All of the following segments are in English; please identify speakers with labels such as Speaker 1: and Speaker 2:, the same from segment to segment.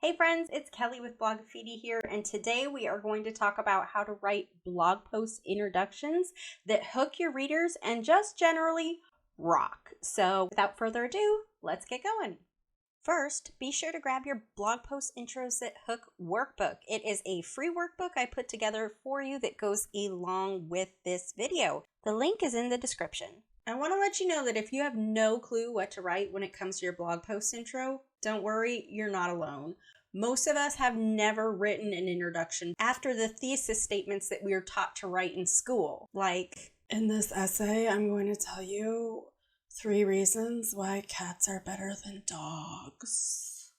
Speaker 1: Hey friends, it's Kelly with Blogfiti here, and today we are going to talk about how to write blog post introductions that hook your readers and just generally rock. So without further ado, let's get going. First, be sure to grab your blog post intros that hook workbook. It is a free workbook I put together for you that goes along with this video. The link is in the description. I want to let you know that if you have no clue what to write when it comes to your blog post intro, don't worry, you're not alone. Most of us have never written an introduction after the thesis statements that we are taught to write in school. Like,
Speaker 2: in this essay, I'm going to tell you 3 reasons why cats are better than dogs.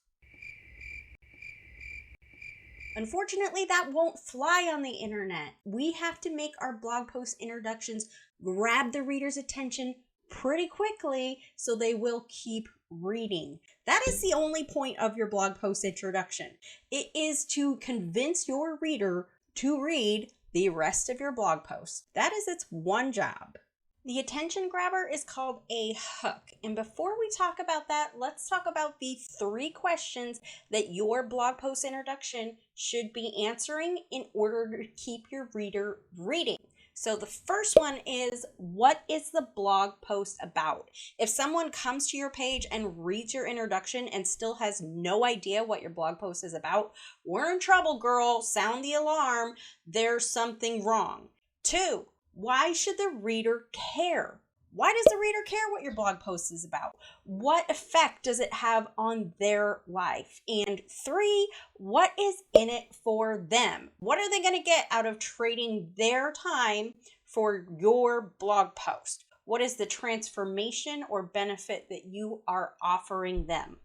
Speaker 1: Unfortunately, that won't fly on the internet. We have to make our blog post introductions grab the reader's attention pretty quickly so they will keep reading. That is the only point of your blog post introduction. It is to convince your reader to read the rest of your blog post. That is its one job. The attention grabber is called a hook. And before we talk about that, let's talk about the 3 questions that your blog post introduction should be answering in order to keep your reader reading. So the first one is, what is the blog post about? If someone comes to your page and reads your introduction and still has no idea what your blog post is about, we're in trouble, girl. Sound the alarm. There's something wrong. 2, why should the reader care? Why does the reader care what your blog post is about? What effect does it have on their life? And 3, what is in it for them? What are they going to get out of trading their time for your blog post? What is the transformation or benefit that you are offering them?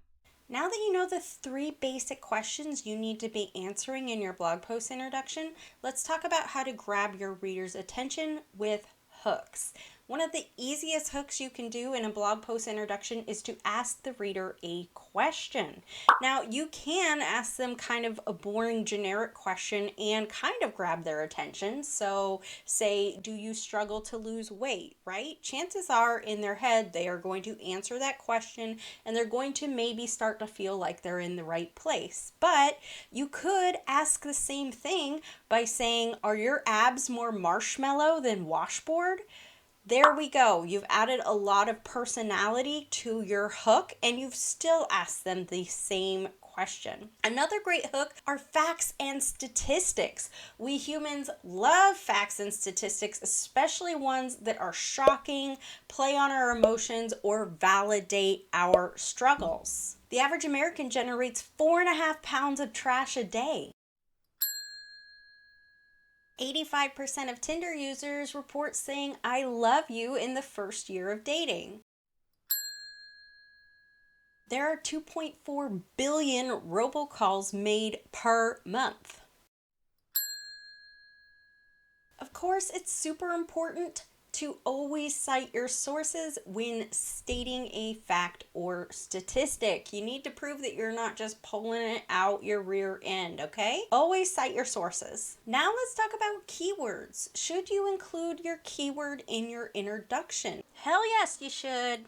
Speaker 1: Now that you know the 3 basic questions you need to be answering in your blog post introduction, let's talk about how to grab your reader's attention with hooks. One of the easiest hooks you can do in a blog post introduction is to ask the reader a question. Now, you can ask them kind of a boring generic question and kind of grab their attention. So say, do you struggle to lose weight, right? Chances are in their head, they are going to answer that question and they're going to maybe start to feel like they're in the right place. But you could ask the same thing by saying, are your abs more marshmallow than washboard? There we go. You've added a lot of personality to your hook and you've still asked them the same question. Another great hook are facts and statistics. We humans love facts and statistics, especially ones that are shocking, play on our emotions, or validate our struggles. The average American generates 4.5 pounds of trash a day. 85% of Tinder users report saying I love you in the first year of dating. There are 2.4 billion robocalls made per month. Of course, it's super important to always cite your sources when stating a fact or statistic. You need to prove that you're not just pulling it out your rear end, okay? Always cite your sources. Now let's talk about keywords. Should you include your keyword in your introduction? Hell yes, you should.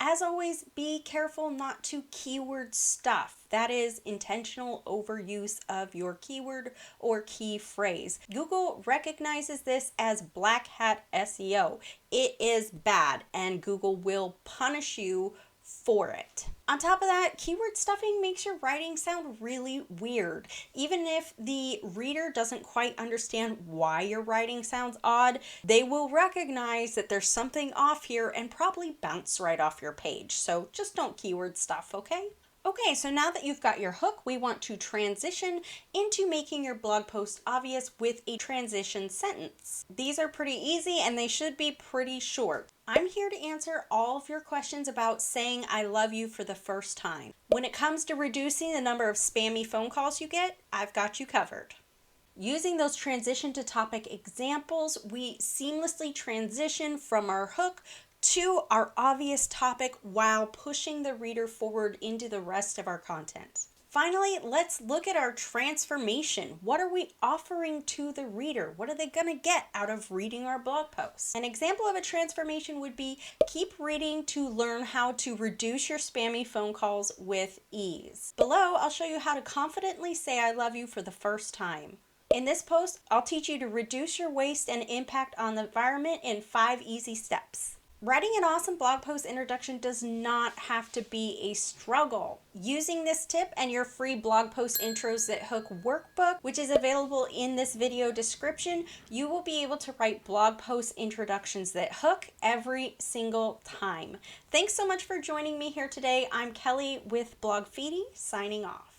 Speaker 1: As always, be careful not to keyword stuff. That is intentional overuse of your keyword or key phrase. Google recognizes this as black hat SEO. It is bad and Google will punish you for it. On top of that, keyword stuffing makes your writing sound really weird. Even if the reader doesn't quite understand why your writing sounds odd, they will recognize that there's something off here and probably bounce right off your page. So just don't keyword stuff, okay? Okay, so now that you've got your hook, we want to transition into making your blog post obvious with a transition sentence. These are pretty easy and they should be pretty short. I'm here to answer all of your questions about saying I love you for the first time. When it comes to reducing the number of spammy phone calls you get, I've got you covered. Using those transition to topic examples, we seamlessly transition from our hook to our obvious topic while pushing the reader forward into the rest of our content. Finally, let's look at our transformation. What are we offering to the reader? What are they going to get out of reading our blog posts? An example of a transformation would be keep reading to learn how to reduce your spammy phone calls with ease. Below, I'll show you how to confidently say I love you for the first time. In this post, I'll teach you to reduce your waste and impact on the environment in 5 easy steps. Writing an awesome blog post introduction does not have to be a struggle. Using this tip and your free blog post intros that hook workbook, which is available in this video description, you will be able to write blog post introductions that hook every single time. Thanks so much for joining me here today. I'm Kelly with Blogfiti, signing off.